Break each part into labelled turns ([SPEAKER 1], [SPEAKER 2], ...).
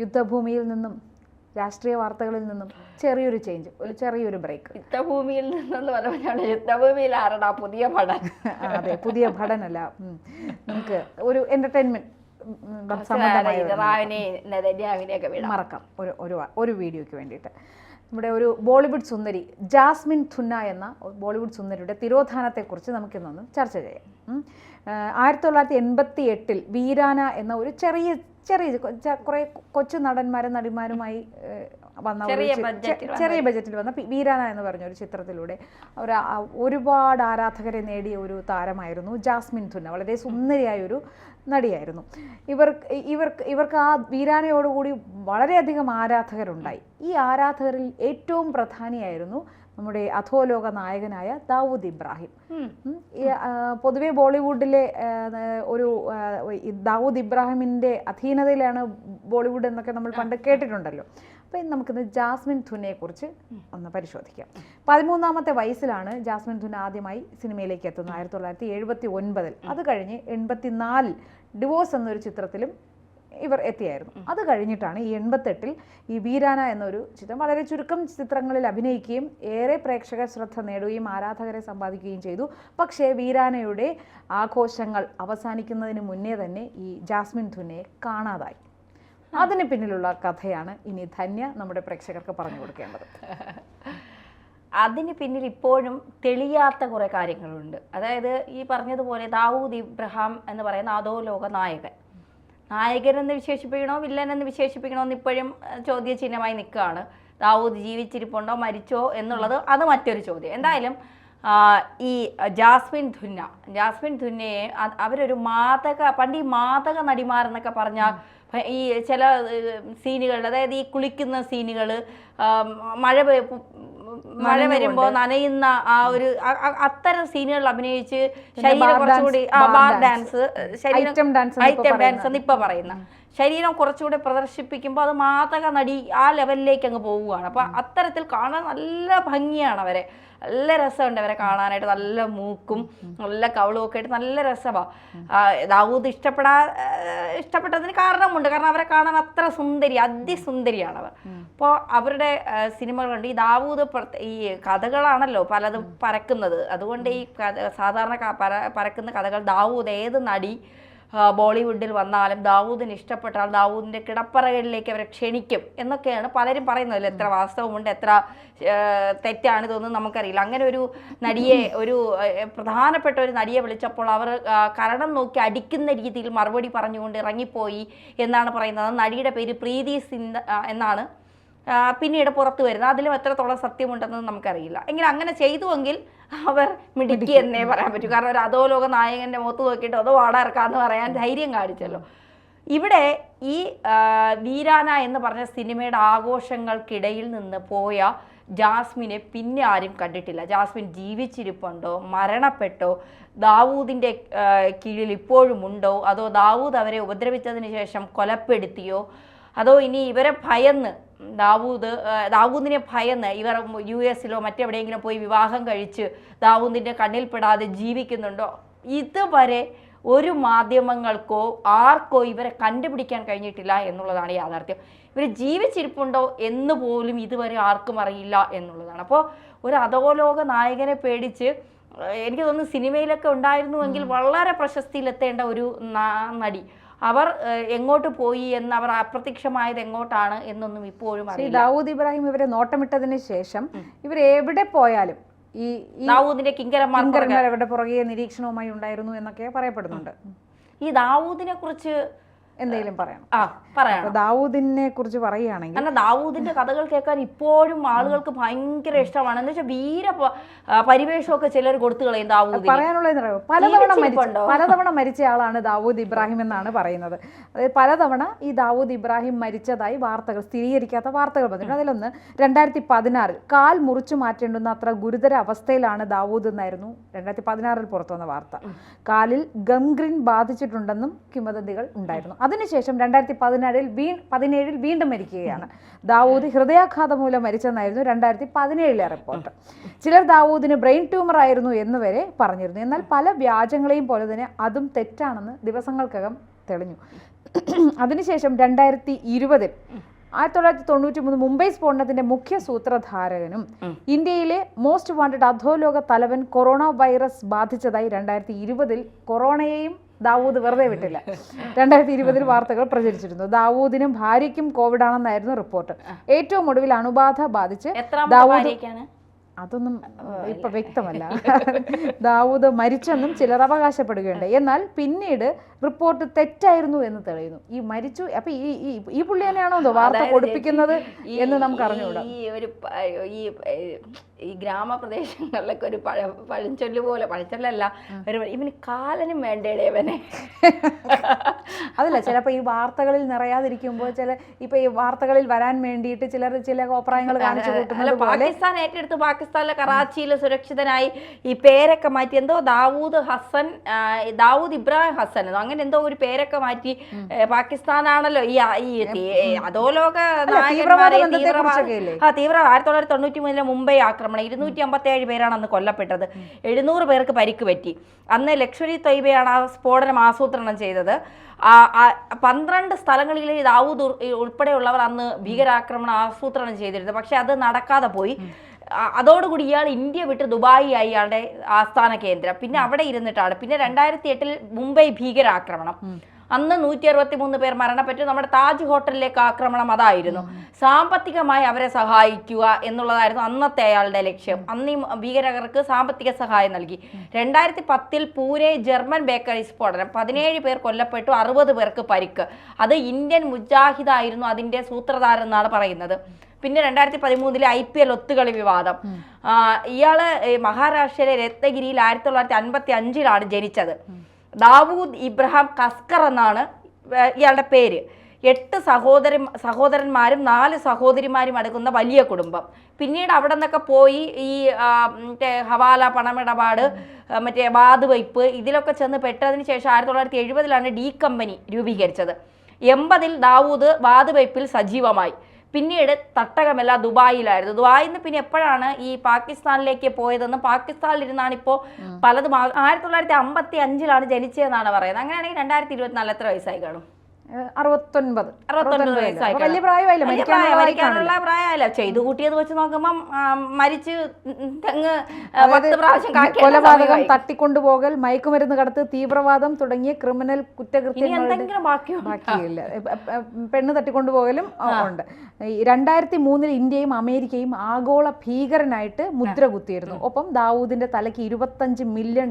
[SPEAKER 1] യുദ്ധഭൂമിയിൽ നിന്നും രാഷ്ട്രീയ വാർത്തകളിൽ നിന്നും ചെറിയൊരു ചേഞ്ച്, ഒരു ചെറിയൊരു ബ്രേക്ക്.
[SPEAKER 2] യുദ്ധഭൂമിയിൽ നിന്നെന്ന് പറഞ്ഞാൽ യുദ്ധഭൂമിയിൽ ആരടാ പുതിയ ഭടൻ?
[SPEAKER 1] അതെ, പുതിയ ഭടനല്ല, നമുക്ക് ഒരു എന്റർടൈൻമെന്റ് മറക്കാം ഒരു വീഡിയോയ്ക്ക് വേണ്ടിയിട്ട്. നമ്മുടെ ഒരു ബോളിവുഡ് സുന്ദരി ജാസ്മിൻ ധുന്ന എന്ന ബോളിവുഡ് സുന്ദരിയുടെ തിരോധാനത്തെക്കുറിച്ച് നമുക്കിന്നൊന്ന് ചർച്ച ചെയ്യാം. 1988 വീരാന എന്ന ഒരു ചെറിയ കുറേ കൊച്ചു നടിമാരുമായി വന്ന ചെറിയ ബജറ്റിൽ വന്ന വീരാന എന്ന് പറഞ്ഞ ഒരു ചിത്രത്തിലൂടെ ഒരുപാട് ആരാധകരെ നേടിയ ഒരു താരമായിരുന്നു ജാസ്മിൻ ധുന്ന. വളരെ സുന്ദരിയായ ഒരു നടിയായിരുന്നു. ഇവർക്ക് ആ വീരാനയോടുകൂടി വളരെയധികം ആരാധകരുണ്ടായി. ഈ ആരാധകരിൽ ഏറ്റവും പ്രധാനിയായിരുന്നു നമ്മുടെ അധോലോക നായകനായ ദാവൂദ് ഇബ്രാഹിം. പൊതുവെ ബോളിവുഡിലെ ഒരു ദാവൂദ് ഇബ്രാഹിമിൻ്റെ അധീനതയിലാണ് ബോളിവുഡ് എന്നൊക്കെ നമ്മൾ പണ്ട് കേട്ടിട്ടുണ്ടല്ലോ. അപ്പം നമുക്കിന്ന് ജാസ്മിൻ ധുന്നയെക്കുറിച്ച് ഒന്ന് പരിശോധിക്കാം. 13ാമത്തെ വയസ്സിലാണ് ജാസ്മിൻ ധുന്ന ആദ്യമായി സിനിമയിലേക്ക് എത്തുന്നത്, 1979. അത് കഴിഞ്ഞ് 84 ഡിവോഴ്സ് എന്നൊരു ചിത്രത്തിലും ഇവർ എത്തിയായിരുന്നു. അത് കഴിഞ്ഞിട്ടാണ് ഈ 88 ഈ വീരാന എന്നൊരു ചിത്രം വളരെ ചുരുക്കം ചിത്രങ്ങളിൽ അഭിനയിക്കുകയും ഏറെ പ്രേക്ഷക ശ്രദ്ധ നേടുകയും ആരാധകരെ സമ്പാദിക്കുകയും ചെയ്തു. പക്ഷേ വീരാനയുടെ ആഘോഷങ്ങൾ അവസാനിക്കുന്നതിന് മുന്നേ തന്നെ ഈ ജാസ്മിൻ ധുന്നയെ കാണാതായി. അതിന് പിന്നിലുള്ള കഥയാണ് ഇനി ധന്യ നമ്മുടെ പ്രേക്ഷകർക്ക് പറഞ്ഞു കൊടുക്കേണ്ടത്.
[SPEAKER 2] അതിന് പിന്നിൽ ഇപ്പോഴും തെളിയാത്ത കുറേ കാര്യങ്ങളുണ്ട്. അതായത് ഈ പറഞ്ഞതുപോലെ ദാവൂദ് ഇബ്രാഹിം എന്ന് പറയുന്ന അധോലോക നായകനെന്ന് വിശേഷിപ്പിക്കണോ വില്ലൻ എന്ന് വിശേഷിപ്പിക്കണോ എന്ന് ഇപ്പോഴും ചോദ്യചിഹ്നമായി നിൽക്കുകയാണ്. ദാവൂദ് ജീവിച്ചിരിപ്പുണ്ടോ മരിച്ചോ എന്നുള്ളത് അത് മറ്റൊരു ചോദ്യം. എന്തായാലും ഈ ജാസ്മിൻ ധുന്നയെ അവരൊരു പണ്ട് ഈ മാതക നടിമാരെന്നൊക്കെ പറഞ്ഞാൽ ഈ ചില സീനുകൾ, അതായത് ഈ കുളിക്കുന്ന സീനുകൾ, മഴ വരുമ്പോൾ നനയുന്ന ആ ഒരു അത്തരം സീനുകളിൽ അഭിനയിച്ച് ശരീരം കുറച്ചുകൂടി ബാർ ഡാൻസ്, ഐറ്റം ഡാൻസ് എന്ന് ഇപ്പൊ പറയുന്ന ശരീരം കുറച്ചുകൂടി പ്രദർശിപ്പിക്കുമ്പോൾ അത് മാതക നടി ആ ലെവലിലേക്ക് അങ്ങ് പോവുകയാണ്. അപ്പൊ അത്തരത്തിൽ കാണാൻ നല്ല ഭംഗിയാണ് അവരെ, നല്ല രസമുണ്ട് അവരെ കാണാനായിട്ട്. നല്ല മൂക്കും നല്ല കവളും ഒക്കെ ആയിട്ട് നല്ല രസമാണ്. ദാവൂദ് ഇഷ്ടപ്പെട്ടതിന് കാരണമുണ്ട്, കാരണം അവരെ കാണാൻ അത്ര അതിസുന്ദരിയാണ് അവർ. അപ്പോൾ അവരുടെ സിനിമകളുണ്ട്. ഈ ദാവൂദ് ഈ കഥകളാണല്ലോ പലതും പരക്കുന്നത്. അതുകൊണ്ട് ഈ സാധാരണ പരക്കുന്ന കഥകൾ ദാവൂദ് ഏത് നടി ബോളിവുഡിൽ വന്നാലും ദാവൂദിന് ഇഷ്ടപ്പെട്ടാൽ ദാവൂദിൻ്റെ കിടപ്പറകളിലേക്ക് അവരെ ക്ഷണിക്കും എന്നൊക്കെയാണ് പലരും പറയുന്നത്. എത്ര വാസ്തവമുണ്ട്, എത്ര തെറ്റാണ് ഇതൊന്നും നമുക്കറിയില്ല. അങ്ങനെ ഒരു നടിയെ, ഒരു പ്രധാനപ്പെട്ട ഒരു നടിയെ വിളിച്ചപ്പോൾ അവർ കരണം നോക്കി അടിക്കുന്ന രീതിയിൽ മറുപടി പറഞ്ഞുകൊണ്ട് ഇറങ്ങിപ്പോയി എന്നാണ് പറയുന്നത്. നടിയുടെ പേര് പ്രീതി സിന്ധ എന്നാണ് പിന്നീട് പുറത്തു വരുന്നത്. അതിലും എത്രത്തോളം സത്യമുണ്ടെന്ന് നമുക്കറിയില്ല. എങ്കിലും അങ്ങനെ ചെയ്തുവെങ്കിൽ അവർ മിടുക്കി എന്നേ പറയാൻ പറ്റൂ. കാരണം ഒരു അധോലോക നായകൻ്റെ മുഖത്ത് നോക്കിയിട്ട് അതോ വാടകർക്കാന്ന് പറയാൻ ധൈര്യം കാണിച്ചല്ലോ. ഇവിടെ ഈ വീരാന എന്ന് പറഞ്ഞ സിനിമയുടെ ആഘോഷങ്ങൾക്കിടയിൽ നിന്ന് പോയ ജാസ്മിനെ പിന്നെ ആരും കണ്ടിട്ടില്ല. ജാസ്മിൻ ജീവിച്ചിരിപ്പുണ്ടോ, മരണപ്പെട്ടോ, ദാവൂദിൻ്റെ കീഴിൽ ഇപ്പോഴും ഉണ്ടോ, അതോ ദാവൂദ് അവരെ ഉപദ്രവിച്ചതിന് ശേഷം കൊലപ്പെടുത്തിയോ, അതോ ഇനി ഇവരെ ഭയന്ന് ദാവൂദിനെ ഭയന്ന് ഇവർ US-ലോ മറ്റെവിടെയെങ്കിലും പോയി വിവാഹം കഴിച്ച് ദാവൂദിൻ്റെ കണ്ണിൽപ്പെടാതെ ജീവിക്കുന്നുണ്ടോ, ഇതുവരെ ഒരു മാധ്യമങ്ങൾക്കോ ആർക്കോ ഇവരെ കണ്ടുപിടിക്കാൻ കഴിഞ്ഞിട്ടില്ല എന്നുള്ളതാണ് യാഥാർത്ഥ്യം. ഇവർ ജീവിച്ചിരിപ്പുണ്ടോ എന്ന് പോലും ഇതുവരെ ആർക്കും അറിയില്ല എന്നുള്ളതാണ്. അപ്പോൾ ഒരു അധോലോക നായകനെ പേടിച്ച് എനിക്ക് തോന്നുന്നു സിനിമയിലൊക്കെ ഉണ്ടായിരുന്നുവെങ്കിൽ വളരെ പ്രശസ്തിയിലെത്തേണ്ട ഒരു നടി അവർ എങ്ങോട്ട് പോയി എന്ന്, അവർ അപ്രത്യക്ഷമായത് എങ്ങോട്ടാണ് എന്നൊന്നും ഇപ്പോഴും അറിയില്ല.
[SPEAKER 1] ദാവൂദ് ഇബ്രാഹിം ഇവരെ നോട്ടമിട്ടതിന് ശേഷം ഇവർ എവിടെ പോയാലും ഈ
[SPEAKER 2] ദാവൂദിന്റെ കിങ്കരന്മാർ
[SPEAKER 1] അവരുടെ പുറകെ നിരീക്ഷണവുമായി ഉണ്ടായിരുന്നു എന്നൊക്കെ പറയപ്പെടുന്നുണ്ട്.
[SPEAKER 2] ഈ ദാവൂദിനെ കുറിച്ച്
[SPEAKER 1] എന്തെങ്കിലും പറയണം.
[SPEAKER 2] ദാവൂദിനെ
[SPEAKER 1] കുറിച്ച് പറയുകയാണെങ്കിൽ
[SPEAKER 2] ദാവൂദിന്റെ കഥകൾ കേൾക്കാൻ ഇപ്പോഴും ആളുകൾക്ക് ഭയങ്കര ഇഷ്ടമാണ്. എന്ന് വെച്ചാൽ പരിവേഷമൊക്കെ ചിലർ കൊടുത്തു കളയും. ദാവൂദ്
[SPEAKER 1] പറയാനുള്ളത് പലതവണ മരിച്ച ആളാണ് ദാവൂദ് ഇബ്രാഹിം എന്നാണ് പറയുന്നത്. അതായത് പലതവണ ഈ ദാവൂദ് ഇബ്രാഹിം മരിച്ചതായി സ്ഥിരീകരിക്കാത്ത വാർത്തകൾ വന്നിട്ടുണ്ട്. അതിലൊന്ന് 2016 കാൽ മുറിച്ചു മാറ്റേണ്ടുന്ന അത്ര ഗുരുതര അവസ്ഥയിലാണ് ദാവൂദ് എന്നായിരുന്നു 2016 പുറത്തു വന്ന വാർത്ത. കാലിൽ ഗംഗ്രീൻ ബാധിച്ചിട്ടുണ്ടെന്നും കിംവദന്തികൾ ഉണ്ടായിരുന്നു. അതിനുശേഷം 2017 വീണ്ടും മരിക്കുകയാണ്. ദാവൂദ് ഹൃദയാഘാതം മൂലം മരിച്ചെന്നായിരുന്നു 2017 റിപ്പോർട്ട്. ചിലർ ദാവൂദിന് ബ്രെയിൻ ട്യൂമർ ആയിരുന്നു എന്ന് വരെ പറഞ്ഞിരുന്നു. എന്നാൽ പല വ്യാജങ്ങളെയും പോലെ തന്നെ അതും തെറ്റാണെന്ന് ദിവസങ്ങൾക്കകം തെളിഞ്ഞു. അതിനുശേഷം 2020 1993 മുംബൈ സ്ഫോടനത്തിന്റെ മുഖ്യ സൂത്രധാരകനും ഇന്ത്യയിലെ മോസ്റ്റ് വാണ്ടഡ് അധോലോക തലവൻ കൊറോണ വൈറസ് ബാധിച്ചതായി 2020 കൊറോണയെയും ദാവൂദ് വെറുതെ വിട്ടില്ല. 2020 വാർത്തകൾ പ്രചരിച്ചിരുന്നു. ദാവൂദിനും ഭാര്യയ്ക്കും കോവിഡ് ആണെന്നായിരുന്നു റിപ്പോർട്ട്. ഏറ്റവും ഒടുവിൽ അണുബാധ ബാധിച്ച് ദാവൂദ്, അതൊന്നും ഇപ്പൊ വ്യക്തമല്ല, ദാവൂദ് മരിച്ചെന്നും ചിലർ അവകാശപ്പെടുകയുണ്ട്. എന്നാൽ പിന്നീട് റിപ്പോർട്ട് തെറ്റായിരുന്നു എന്ന് തെളിയുന്നു. ഈ മരിച്ചു, അപ്പൊ ഈ പുള്ളി തന്നെയാണോ വാർത്ത കൊടുപ്പിക്കുന്നത് എന്ന് നമുക്ക് അറിഞ്ഞുകൂടാ.
[SPEAKER 2] ഈ ഗ്രാമപ്രദേശങ്ങളിലൊക്കെ ഒരു പഴഞ്ചൊല്ല് പോലെ, പഴഞ്ചൊല്ലല്ല, ഇവന് കാലനും വേണ്ടേടേ അവനെ.
[SPEAKER 1] അതല്ല, ചിലപ്പോ ഈ വാർത്തകളിൽ നിറയാതിരിക്കുമ്പോൾ ഇപ്പൊ ഈ വാർത്തകളിൽ വരാൻ വേണ്ടിയിട്ട് ചില കോപ്രായങ്ങൾ കാണിച്ചു കൂട്ടുന്നത് പോലെ.
[SPEAKER 2] പാകിസ്ഥാൻ ഏറ്റെടുത്ത് പാകിസ്ഥാനിലെ കറാച്ചിയിൽ സുരക്ഷിതനായി ഈ പേരൊക്കെ മാറ്റി, എന്തോ ദാവൂദ് ഇബ്രാഹിം ഹസൻ അങ്ങനെ എന്തോ ഒരു പേരൊക്കെ മാറ്റി. പാകിസ്ഥാനാണല്ലോ ഈ അധോലോക നായകന്മാരെ തീവ്ര 1993 മുംബൈ ആക്രമണം 257 പേരാണ് അന്ന് കൊല്ലപ്പെട്ടത്. 700 പേർക്ക് പരിക്ക് പറ്റി. അന്ന് ലഷ്കർ-ഇ തൊയ്ബയാണ് ആ സ്ഫോടനം ആസൂത്രണം ചെയ്തത്. 12 സ്ഥലങ്ങളിൽ ദാവൂദ് ഉൾപ്പെടെയുള്ളവർ അന്ന് ഭീകരാക്രമണം ആസൂത്രണം ചെയ്തിരുന്നു. പക്ഷെ അത് നടക്കാതെ പോയി. അതോടുകൂടി ഇയാൾ ഇന്ത്യ വിട്ട് ദുബായി ആയി, ഇയാളുടെ ആസ്ഥാന കേന്ദ്രം. പിന്നെ അവിടെ ഇരുന്നിട്ടാണ് പിന്നെ 2008 മുംബൈ ഭീകരാക്രമണം. അന്ന് 163 പേർ മരണപ്പെട്ടു. നമ്മുടെ താജ് ഹോട്ടലിലേക്ക് ആക്രമണം അതായിരുന്നു. സാമ്പത്തികമായി അവരെ സഹായിക്കുക എന്നുള്ളതായിരുന്നു അന്നത്തെ അയാളുടെ ലക്ഷ്യം. അന്ന് ഈ ഭീകരർക്ക് സാമ്പത്തിക സഹായം നൽകി. 2010 പൂനെ ജർമ്മൻ ബേക്കറി സ്ഫോടനം, 17 പേർ കൊല്ലപ്പെട്ടു, 60 പേർക്ക് പരിക്ക്. അത് ഇന്ത്യൻ മുജാഹിദായിരുന്നു അതിന്റെ സൂത്രധാരൻ എന്നാണ് പറയുന്നത്. പിന്നെ 2013 IPL ഒത്തുകളി വിവാദം. ഇയാള് മഹാരാഷ്ട്രയിലെ രത്നഗിരിയിൽ 1955 ജനിച്ചത്. ദാവൂദ് ഇബ്രാഹിം കസ്കർ എന്നാണ് ഇയാളുടെ പേര്. 8 സഹോദരന്മാരും 4 സഹോദരിമാരും അടങ്ങുന്ന വലിയ കുടുംബം. പിന്നീട് അവിടെ നിന്നൊക്കെ പോയി ഈ മറ്റേ ഹവാല പണമിടപാട്, മറ്റേ വാതുവയ്പ് ഇതിലൊക്കെ ചെന്ന് പെട്ടതിന് ശേഷം 1970 ഡി കമ്പനി രൂപീകരിച്ചത്. 80 ദാവൂദ് വാതുവയ്പിൽ സജീവമായി. പിന്നീട് തട്ടകമെല്ലാം ദുബായിലായിരുന്നു. ദുബായിൽ നിന്ന് പിന്നെ എപ്പോഴാണ് ഈ പാകിസ്ഥാനിലേക്ക് പോയതെന്ന്, പാകിസ്ഥാനിലിരുന്നാണ് ഇപ്പോൾ പലതും. 1955 ജനിച്ചതെന്നാണ് പറയുന്നത്. അങ്ങനെയാണെങ്കിൽ 2024 എത്ര വയസ്സായി കാണും?
[SPEAKER 1] 69
[SPEAKER 2] വയസ്സായി.
[SPEAKER 1] വലിയ പ്രായമായില്ല,
[SPEAKER 2] മരിക്കാനുള്ള പ്രായമല്ല. ചെയ്തു കൂട്ടിയത് വെച്ച് നോക്കുമ്പം മരിച്ച് തെങ്ങ് 10 പ്രാവശ്യം
[SPEAKER 1] കൊലപാതകം, തട്ടിക്കൊണ്ടുപോകൽ, മയക്കുമരുന്ന് കടത്ത്, തീവ്രവാദം തുടങ്ങിയ ക്രിമിനൽ കുറ്റകൃത്യങ്ങൾ ബാക്കിയില്ല. പെണ്ണ് തട്ടിക്കൊണ്ടുപോകലും ഉണ്ട്. 2003 ഇന്ത്യയും അമേരിക്കയും ആഗോള ഭീകരനായിട്ട് മുദ്ര കുത്തിയിരുന്നു. ഒപ്പം ദാവൂദിന്റെ തലയ്ക്ക് $25 മില്യൺ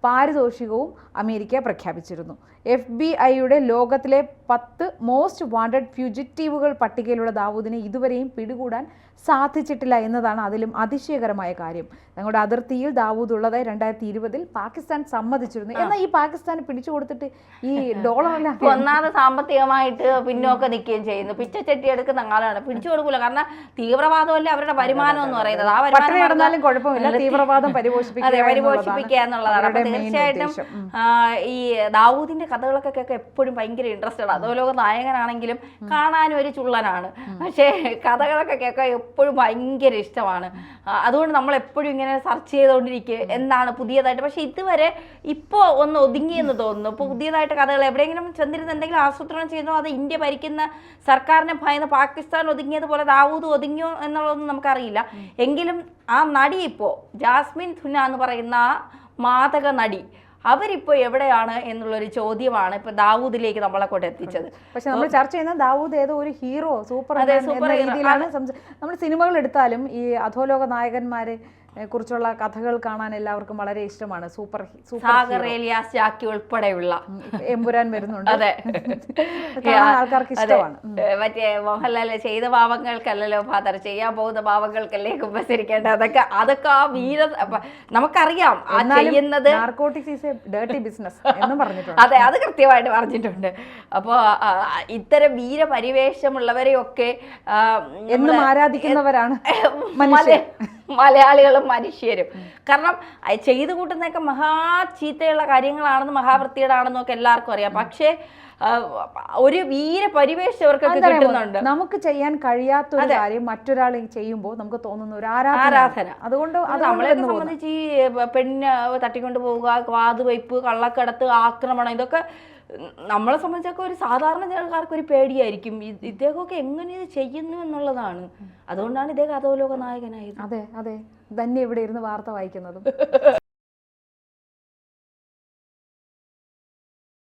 [SPEAKER 1] പാരിതോഷികവും അമേരിക്ക പ്രഖ്യാപിച്ചിരുന്നു. FBI ലോകത്തിലെ 10 മോസ്റ്റ് വാണ്ടഡ് ഫ്യൂജിറ്റീവുകൾ പട്ടികയിലുള്ള ദാവൂദിനെ ഇതുവരെയും പിടികൂടാൻ സാധിച്ചിട്ടില്ല എന്നതാണ് അതിലും അതിശയകരമായ കാര്യം. ഞങ്ങളുടെ അതിർത്തിയിൽ ദാവൂദ് ഉള്ളതായി 2020 പാകിസ്ഥാൻ സമ്മതിച്ചിരുന്നു. എന്നാൽ ഈ പാകിസ്ഥാൻ പിടിച്ചു കൊടുത്തിട്ട് ഈ ഡോളറെല്ലാം
[SPEAKER 2] ഒന്നാമത് സാമ്പത്തികമായിട്ട് പിന്നോക്കം നിൽക്കുകയും ചെയ്യുന്നു. പിച്ചച്ചട്ടി എടുക്കുന്ന ആളാണ്. പിടിച്ചു കൊടുക്കൂല. കാരണം തീവ്രവാദമല്ലേ അവരുടെ വരുമാനം എന്ന് പറയുന്നത്. ആ
[SPEAKER 1] വരുമാനം കുഴപ്പമില്ല, തീവ്രവാദം
[SPEAKER 2] പരിപോഷിപ്പിക്കുക എന്നുള്ളതാണ്. അപ്പൊ തീർച്ചയായിട്ടും ഈ ദാവൂദിന്റെ കഥകളൊക്കെ കേൾക്കാൻ എപ്പോഴും ഭയങ്കര ഇൻട്രസ്റ്റ് ആണ്. അധോലോക നായകനാണെങ്കിലും കാണാനും ഒരു ചുള്ളനാണ്. പക്ഷേ കഥകളൊക്കെ കേൾക്കാൻ എപ്പോഴും ഭയങ്കര ഇഷ്ടമാണ്. അതുകൊണ്ട് നമ്മൾ എപ്പോഴും ഇങ്ങനെ സെർച്ച് ചെയ്തുകൊണ്ടിരിക്കുക എന്താണ് പുതിയതായിട്ട്. പക്ഷെ ഇതുവരെ ഇപ്പോൾ ഒന്ന് ഒതുങ്ങിയെന്ന് തോന്നുന്നു. ഇപ്പോൾ പുതിയതായിട്ട് കഥകൾ എവിടെയെങ്കിലും ചെന്നിരുന്ന് എന്തെങ്കിലും ആസൂത്രണം ചെയ്യുന്നോ, അത് ഇന്ത്യ ഭരിക്കുന്ന സർക്കാരിനെ ഭയന്ന് പാകിസ്ഥാൻ ഒതുങ്ങിയതുപോലെ ദാവൂദ് ഒതുങ്ങിയോ എന്നുള്ളതൊന്നും നമുക്കറിയില്ല. എങ്കിലും ആ നടി ഇപ്പോൾ ജാസ്മിൻ ധുന എന്ന് പറയുന്ന മാതക നടി, അവരിപ്പോൾ എവിടെയാണ് എന്നുള്ളൊരു ചോദ്യമാണ് ഇപ്പൊ ദാവൂദിലേക്ക് നമ്മളെ കൊണ്ട് എത്തിച്ചത്.
[SPEAKER 1] പക്ഷെ നമ്മൾ ചർച്ച ചെയ്യുന്ന ദാവൂദ് ഏതോ ഒരു ഹീറോ, സൂപ്പർ രീതിയിലാണ്. നമ്മൾ സിനിമകൾ എടുത്താലും ഈ അധോലോക നായകന്മാരെ കുറിച്ചുള്ള കഥകൾ കാണാൻ എല്ലാവർക്കും വളരെ ഇഷ്ടമാണ്.
[SPEAKER 2] സാഗർ ഏലിയാസ് ജാക്കി ഉൾപ്പെടെയുള്ള
[SPEAKER 1] എമ്പുരാൻ വരുന്നുണ്ട്.
[SPEAKER 2] അതെ,
[SPEAKER 1] ആൾക്കാർക്ക് ഇഷ്ടമാണ്.
[SPEAKER 2] മറ്റേ മോഹൻലാൽ ചെയ്ത പാവങ്ങൾക്കല്ലല്ലോ ഫാദർ, ചെയ്യാൻ പോകുന്ന പാവങ്ങൾക്കല്ലേ കുമ്പസരിക്കേണ്ട. അതൊക്കെ ആ വീര നമുക്കറിയാം. ആ ചെയ്യുന്നത്
[SPEAKER 1] narcotics is A dirty business എന്ന് പറഞ്ഞിട്ടുണ്ട്.
[SPEAKER 2] അതെ, അത് കൃത്യമായിട്ട് പറഞ്ഞിട്ടുണ്ട്. അപ്പോൾ ഇത്തരം വീരപരിവേഷമുള്ളവരെയൊക്കെ
[SPEAKER 1] എന്നും ആരാധിക്കുന്നവരാണ്
[SPEAKER 2] മലയാളികളും മനുഷ്യരും. കാരണം ചെയ്തു കൂട്ടുന്നതൊക്കെ മഹാ ചീത്തയുള്ള കാര്യങ്ങളാണെന്ന്, മഹാവൃത്തിയുടെയാണെന്നും ഒക്കെ എല്ലാവർക്കും അറിയാം. പക്ഷേ ഒരു വീരപരിവേഷം അവർക്കൊക്കെ കിട്ടുന്നുണ്ട്.
[SPEAKER 1] നമുക്ക് ചെയ്യാൻ കഴിയാത്ത ഒരു കാര്യം മറ്റൊരാൾ ചെയ്യുമ്പോൾ നമുക്ക് തോന്നുന്ന ഒരു ആരാധന. അതുകൊണ്ട്
[SPEAKER 2] നമ്മളെ സംബന്ധിച്ച് ഈ പെണ്ണ് തട്ടിക്കൊണ്ടു പോവുക, വാതുവയ്പ്, കള്ളക്കടത്ത്, ആക്രമണം, ഇതൊക്കെ നമ്മളെ സംബന്ധിച്ചൊക്കെ ഒരു സാധാരണ ജനക്കാർക്ക് ഒരു പേടിയായിരിക്കും ഇദ്ദേഹമൊക്കെ എങ്ങനെ ഇത് ചെയ്യുന്നു എന്നുള്ളതാണ്. അതുകൊണ്ടാണ് ഇദ്ദേഹം അധോലോക നായകനായത്.
[SPEAKER 1] അതെ അതെ, തന്നെ ഇവിടെ ഇരുന്ന് വാർത്ത വായിക്കുന്നതും.